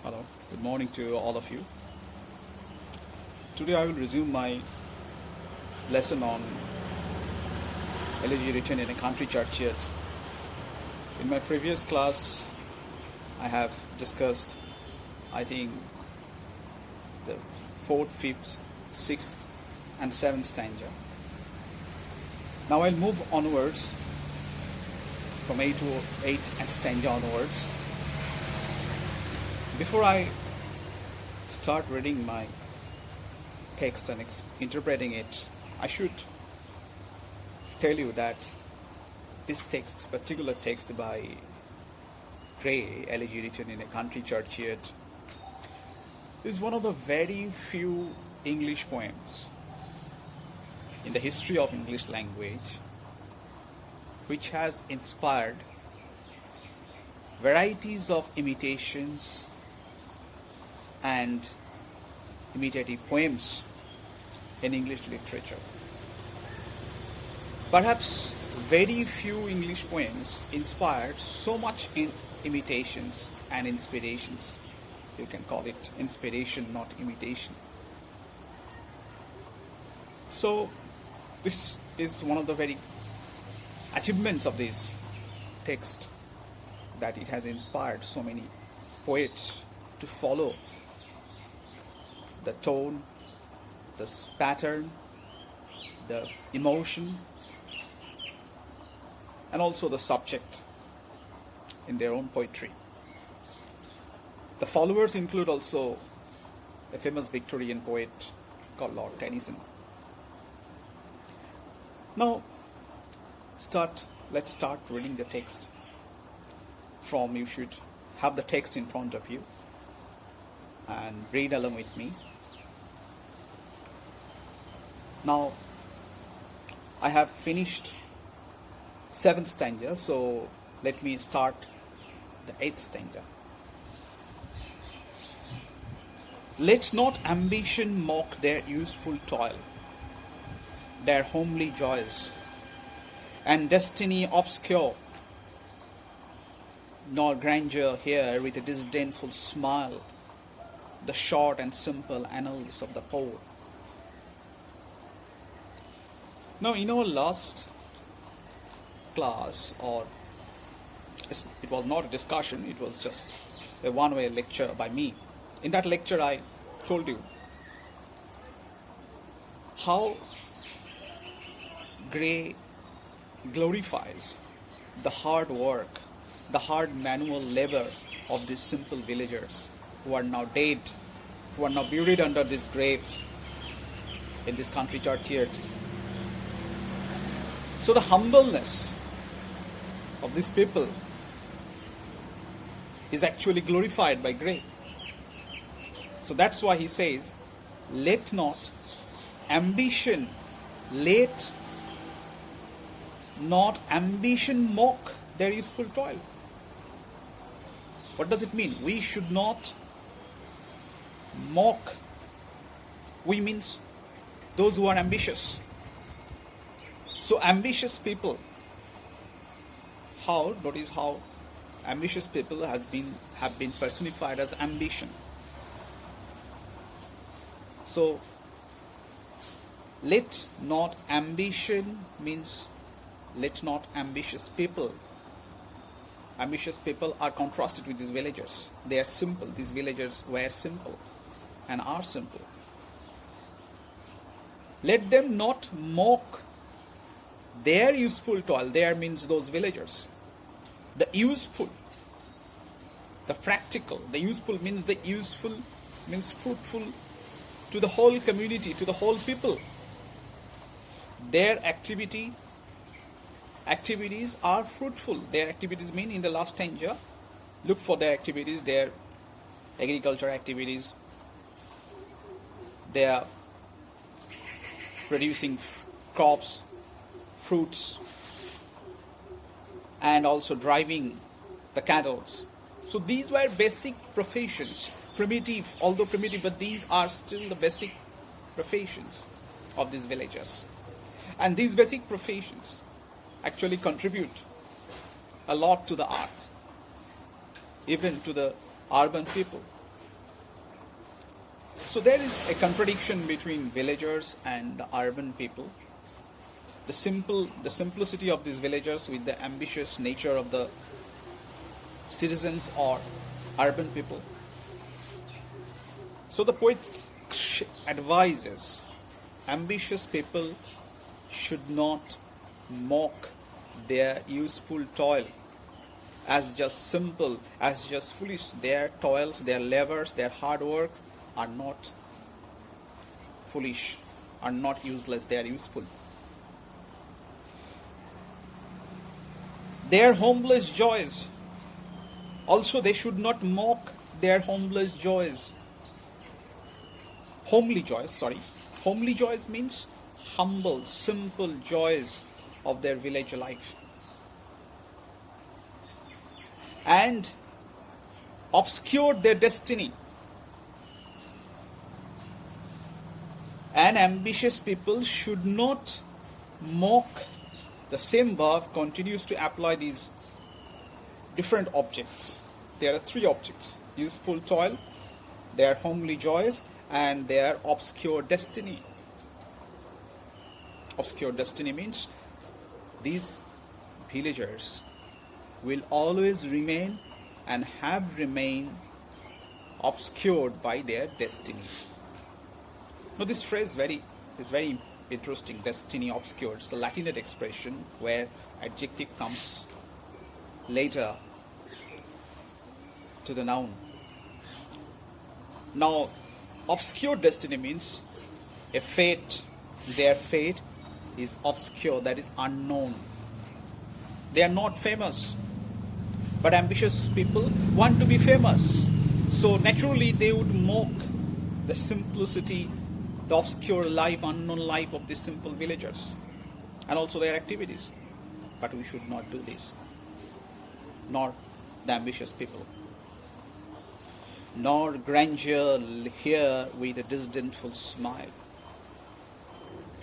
Hello, good morning to all of you. Today I will resume my lesson on Elegy written in a country churchyard. In my previous class, I have discussed, I think, the 4th, 5th, 6th and 7th stanza. Now I'll move onwards from 8 to 8 and stanza onwards. Before I start reading my text and interpreting it, I should tell you that this text, particular text by Gray, Elegy written in a country churchyard, is one of the very few English poems in the history of English language which has inspired varieties of imitations and imitative poems in English literature. Perhaps very few English poems inspired so much in imitations and inspirations. You can call it inspiration, not imitation. So this is one of the very achievements of this text, that it has inspired so many poets to follow the tone, the pattern, the emotion, and also the subject in their own poetry. The followers include also a famous Victorian poet called Lord Tennyson. Now, let's start reading the text. You should have the text in front of you and read along with me. Now, I have finished 7th stanza, so let me start the 8th stanza. Let not ambition mock their useful toil, their homely joys, and destiny obscure, nor grandeur here with a disdainful smile the short and simple annals of the poor. Now, in our last class, or it was not a discussion, it was just a one-way lecture by me. In that lecture, I told you how Gray glorifies the hard work, the hard manual labor of these simple villagers who are now dead, who are now buried under these graves in this country churchyard. So the humbleness of these people is actually glorified by Gray. So that's why he says, let not ambition mock their useful toil. What does it mean? We should not mock. We means those who are ambitious. So ambitious people, notice how ambitious people have been personified as ambition. So let not ambition means let not ambitious people. Ambitious people are contrasted with these villagers. They are simple. These villagers were simple and are simple. Let them not mock their useful toil. There means those villagers. The useful, the practical. The useful means fruitful to the whole community, to the whole people. Their activities are fruitful. Their activities mean, in the last stanza, look for their activities, their agriculture activities. They are producing crops, fruits, and also driving the cattle. So these were basic professions, although primitive, but these are still the basic professions of these villagers. And these basic professions actually contribute a lot to the art, even to the urban people. So there is a contradiction between villagers and the urban people. The simplicity of these villagers with the ambitious nature of the citizens or urban people. So the poet advises ambitious people should not mock their useful toil as just simple, as just foolish. Their toils, their labors, their hard work are not foolish, are not useless, they are useful. Their homeless joys, also they should not mock their homeless joys. Homely joys means humble, simple joys of their village life. And obscure their destiny. And ambitious people should not mock. The same verb continues to apply these different objects. There are three objects: useful toil, their homely joys, and their obscure destiny. Obscure destiny means these villagers will always remain and have remained obscured by their destiny. Now this phrase is very interesting. Destiny obscured. It's a Latinate expression where adjective comes later to the noun. Now, obscure destiny means a fate. Their fate is obscure, that is unknown. They are not famous. But ambitious people want to be famous. So naturally they would mock the simplicity, the obscure life, unknown life of these simple villagers, and also their activities. But we should not do this, nor the ambitious people. Nor grandeur here with a disdainful smile.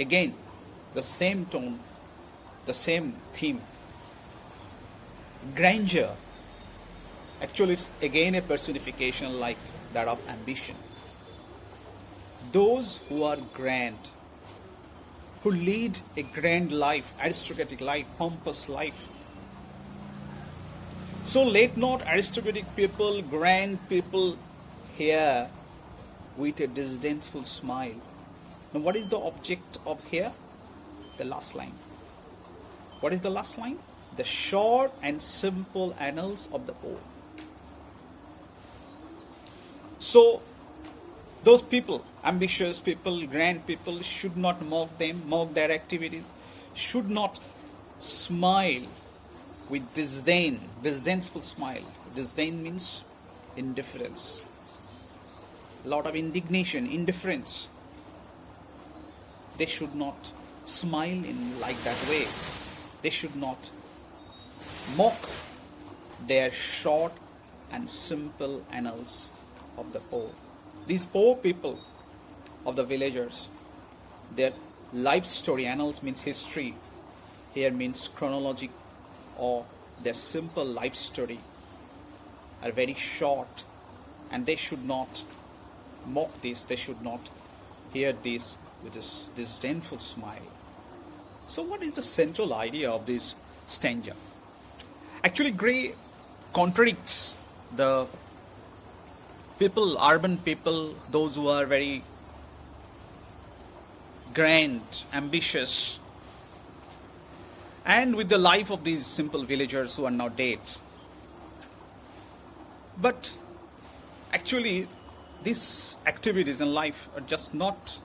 Again, the same tone, the same theme. Grandeur. Actually, it's again a personification like that of ambition. Those who are grand, who lead a grand life, aristocratic life, pompous life. So let not aristocratic people, grand people here with a disdainful smile. Now what is the object of here? The last line. What is the last line? The short and simple annals of the poet. So those people, ambitious people, grand people, should not mock them, mock their activities, should not smile with disdain, disdainful smile. Disdain means indifference, a lot of indignation, indifference. They should not smile in like that way. They should not mock their short and simple annals of the poor. These poor people of the villagers, their life story, annals means history, here means chronology, or their simple life story are very short, and they should not mock this, they should not hear this with this disdainful smile. So what is the central idea of this stanza? Actually, Gray contradicts the people, urban people, those who are very grand, ambitious, and with the life of these simple villagers who are now dead. But actually, these activities in life are just not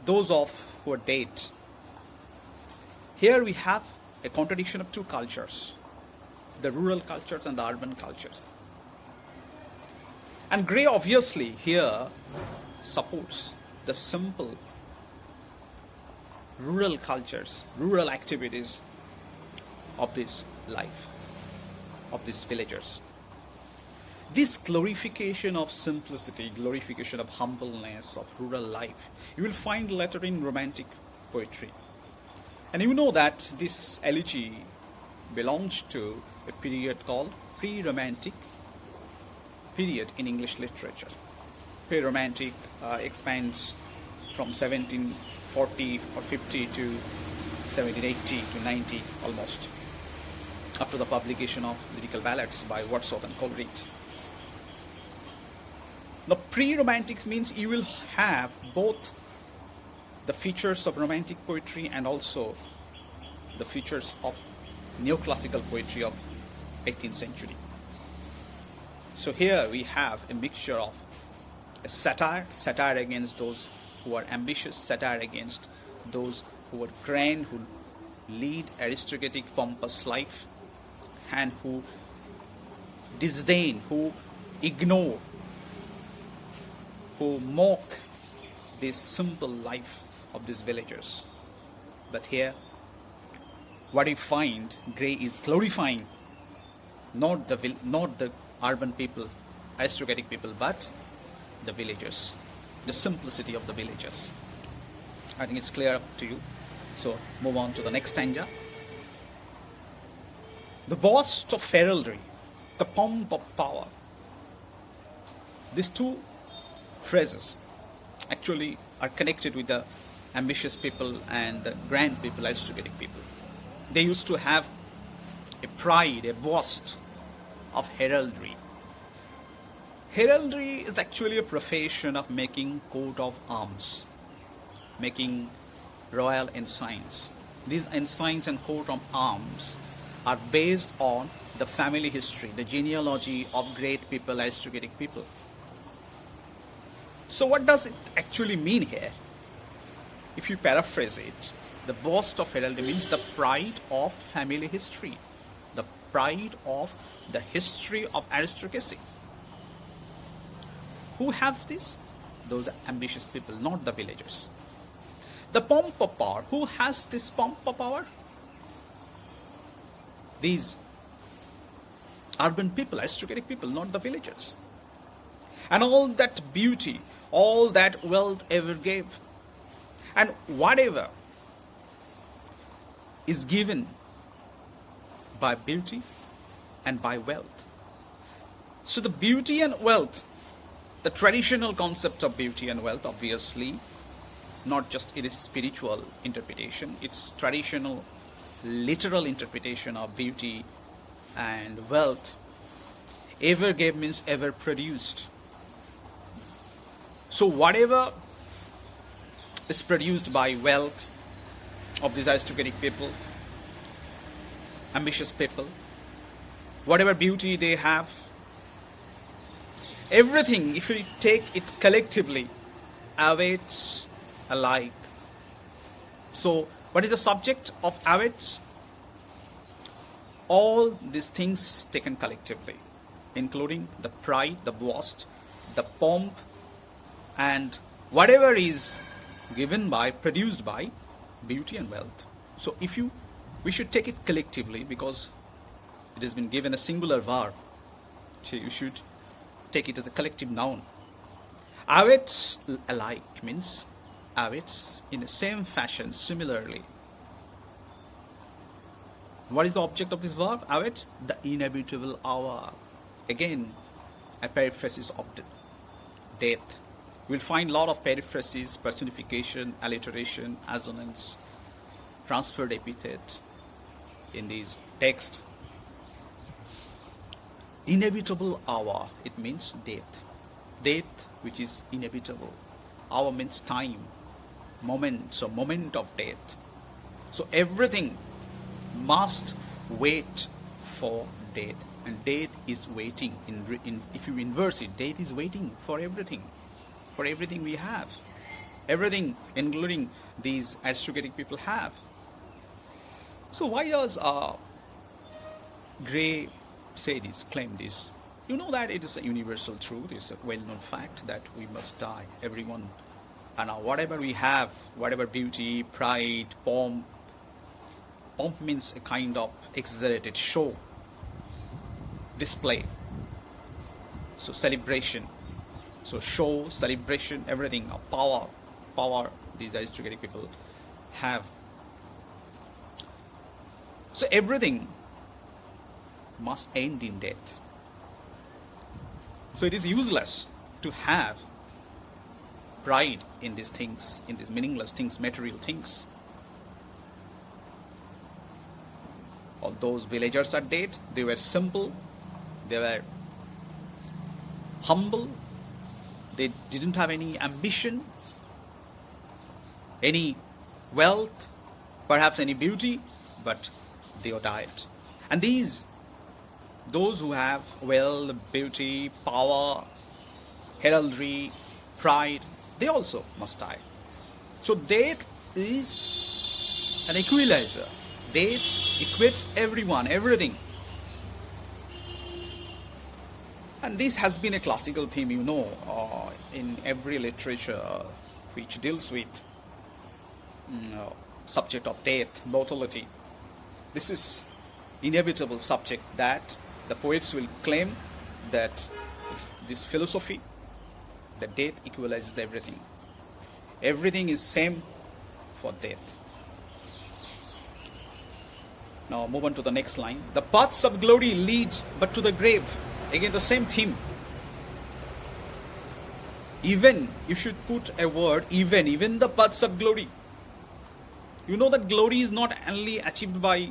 those of who are dead. Here we have a contradiction of two cultures, the rural cultures and the urban cultures. And Gray obviously here supports the simple rural cultures, rural activities of this life, of these villagers. This glorification of simplicity, glorification of humbleness, of rural life, you will find later in romantic poetry. And you know that this elegy belongs to a period called pre-romantic period in English literature. pre-romantic expands from 1740 or 50 to 1780 to 90 almost, after the publication of lyrical ballads by Wordsworth and Coleridge. Now, pre-romantics means you will have both the features of romantic poetry and also the features of neoclassical poetry of 18th century. So here we have a mixture of a satire against those who are ambitious, satire against those who are grand, who lead aristocratic, pompous life, and who disdain, who ignore, who mock this simple life of these villagers. But here, what we find, Gray is glorifying not the urban people, aristocratic people, but the villagers, the simplicity of the villagers. I think it's clear to you. So move on to the next stanza. The boast of heraldry, the pomp of power. These two phrases actually are connected with the ambitious people and the grand people, aristocratic people. They used to have a pride, a boast of heraldry. Heraldry is actually a profession of making coat of arms, making royal ensigns. These ensigns and coat of arms are based on the family history, the genealogy of great people, aristocratic people. So what does it actually mean here? If you paraphrase it, the boast of heraldry means the pride of family history, the pride of the history of aristocracy. Who have this? Those ambitious people, not the villagers. The pomp of power. Who has this pomp of power? These urban people, aristocratic people, not the villagers. And all that beauty, all that wealth ever gave, and whatever is given by beauty and by wealth. So the beauty and wealth, the traditional concept of beauty and wealth, obviously, not just it is spiritual interpretation, it's traditional, literal interpretation of beauty and wealth. Ever gave means ever produced. So whatever is produced by wealth of these aristocratic people, ambitious people, whatever beauty they have, everything, if we take it collectively, awaits alike. So what is the subject of awaits? All these things taken collectively, including the pride, the boast, the pomp, and whatever is given by, produced by beauty and wealth. So we should take it collectively because it has been given a singular verb. So you should take it as a collective noun. Awaits alike means awaits in the same fashion, similarly. What is the object of this verb? Awaits the inevitable hour. Again, a periphrasis of death. We'll find a lot of periphrases, personification, alliteration, assonance, transferred epithet in these texts. Inevitable hour, it means death. Death which is inevitable. Hour means time, moment, so moment of death. So everything must wait for death, and death is waiting. If you inverse it, death is waiting for everything we have, everything, including these aristocratic people have. So why does Gray say this, claim this? You know that it is a universal truth, it's a well-known fact that we must die, everyone. And whatever we have, whatever beauty, pride, pomp means a kind of exaggerated show, display, so celebration. So show, celebration, everything, power these aristocratic people have. So everything must end in death. So it is useless to have pride in these things, in these meaningless things, material things. All those villagers are dead. They were simple, they were humble, they didn't have any ambition, any wealth, perhaps any beauty, but they died. And those who have wealth, beauty, power, heraldry, pride, they also must die. So death is an equalizer. Death equates everyone, everything. And this has been a classical theme, in every literature which deals with subject of death, mortality. This is inevitable subject that the poets will claim that this philosophy, that death equalizes everything. Everything is same for death. Now move on to the next line. The paths of glory lead but to the grave. Again the same theme. Even, you should put a word, even the paths of glory. You know that glory is not only achieved by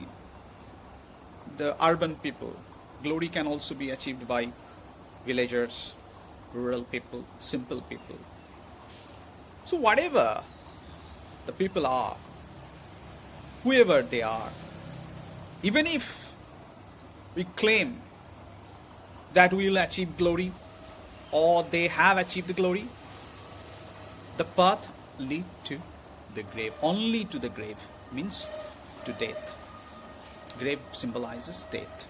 the urban people. Glory can also be achieved by villagers, rural people, simple people. So whatever the people are, whoever they are, even if we claim that we will achieve glory or they have achieved the glory, the path leads to the grave. Only to the grave means to death. Grave symbolizes death.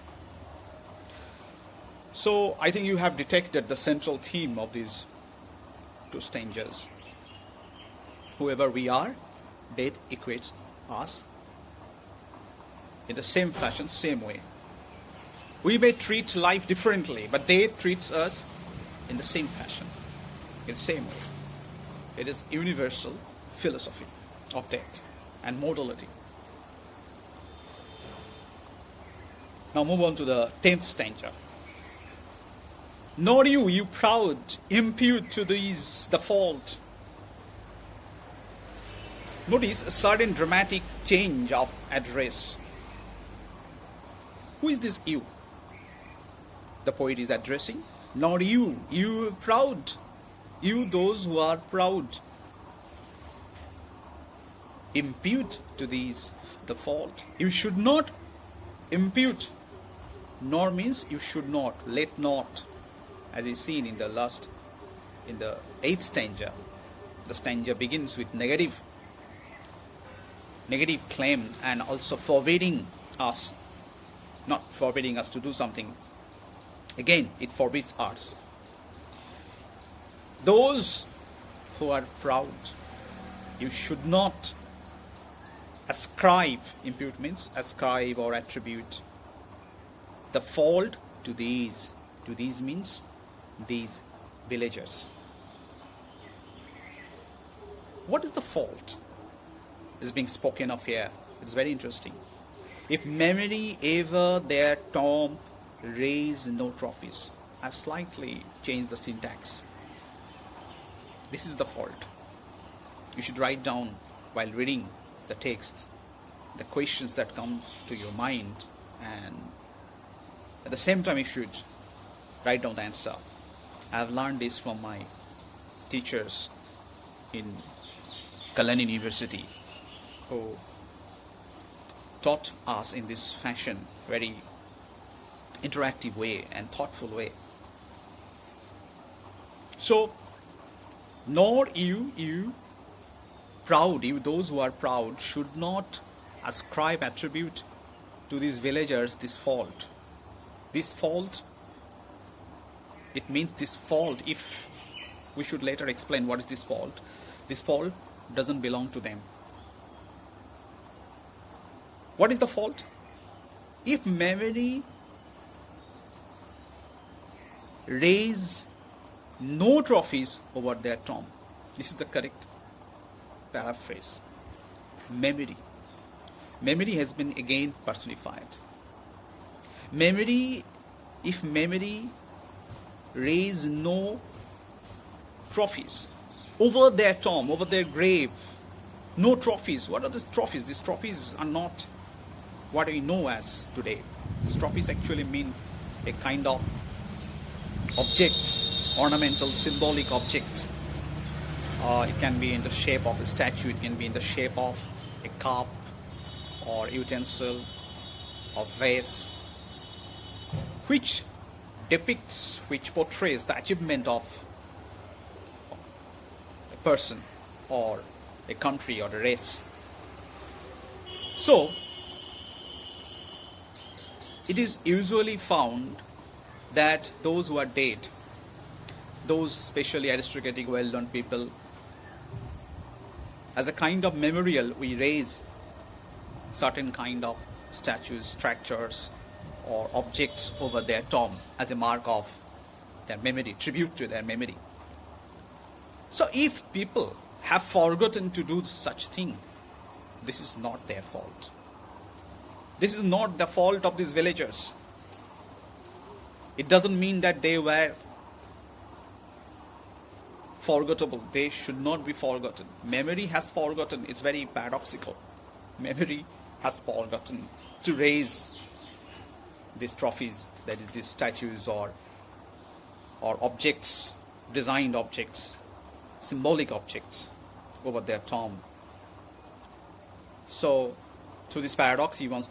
So I think you have detected the central theme of these two stanzas. Whoever we are, death equates us in the same fashion, same way. We may treat life differently, but death treats us in the same fashion, in the same way. It is universal philosophy of death and mortality. Now move on to the 10th stanza. Nor you proud, impute to these the fault. Notice a sudden dramatic change of address. Who is this you? The poet is addressing. Nor you proud, you those who are proud. Impute to these the fault. You should not impute. Nor means you should not, let not. As is seen in the 8th stanza. The stanza begins with negative claim and also forbidding us, not forbidding us to do something. Again, it forbids us. Those who are proud, you should not ascribe, impute means ascribe or attribute the fault to these. To these means these villagers. What is the fault is being spoken of here? It's very interesting. If memory ever their tomb raise no trophies. I've slightly changed the syntax. This is the fault. You should write down while reading the text the questions that come to your mind, and at the same time you should write down the answer. I have learned this from my teachers in Kalyan University, who taught us in this fashion, very interactive way and thoughtful way. So, nor you proud, you those who are proud, should not ascribe, attribute to these villagers this fault. This fault, it means this fault, if we should later explain what is this fault doesn't belong to them. What is the fault? If memory raise no trophies over their tomb. This is the correct paraphrase. Memory. Memory has been again personified. Memory, if memory raise no trophies over their tomb, over their grave. No trophies. What are these trophies? These trophies are not what we know as today. These trophies actually mean a kind of object, ornamental, symbolic object. It can be in the shape of a statue, it can be in the shape of a cup or utensil or vase, which depicts, which portrays the achievement of a person or a country or a race. So, it is usually found that those who are dead, those especially aristocratic, well-known people, as a kind of memorial, we raise certain kind of statues, structures, or objects over their tomb as a mark of their memory, tribute to their memory. So if people have forgotten to do such thing, this is not their fault. This is not the fault of these villagers. It doesn't mean that they were forgettable. They should not be forgotten. Memory has forgotten. It's very paradoxical. Memory has forgotten to raise these trophies, that is, these statues or objects, designed objects, symbolic objects over their tomb. So, through this paradox, Gray wants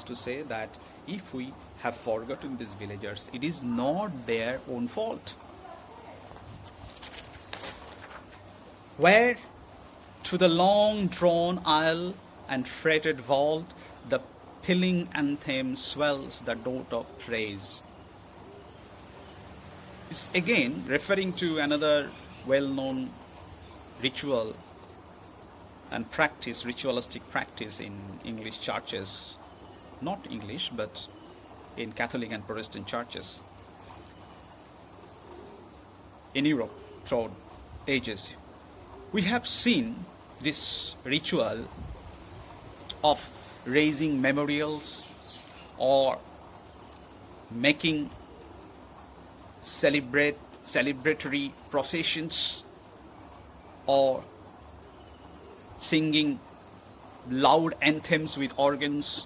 to say that if we have forgotten these villagers, it is not their own fault. Where to the long drawn aisle and fretted vault, the pealing anthem swells the note of praise. It's again referring to another well-known ritual and practice, ritualistic practice in English churches. Not English, but in Catholic and Protestant churches in Europe throughout ages. We have seen this ritual of raising memorials or making celebratory processions or singing loud anthems with organs.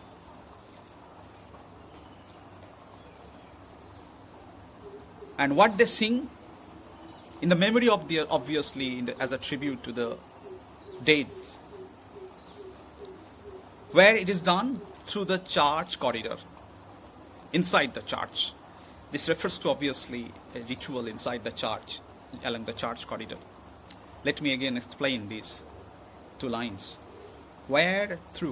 And what they sing in the memory of the, obviously as a tribute to the dead, where it is done through the church corridor, inside the church. This refers to obviously a ritual inside the church, along the church corridor. Let me again explain these two lines. Where through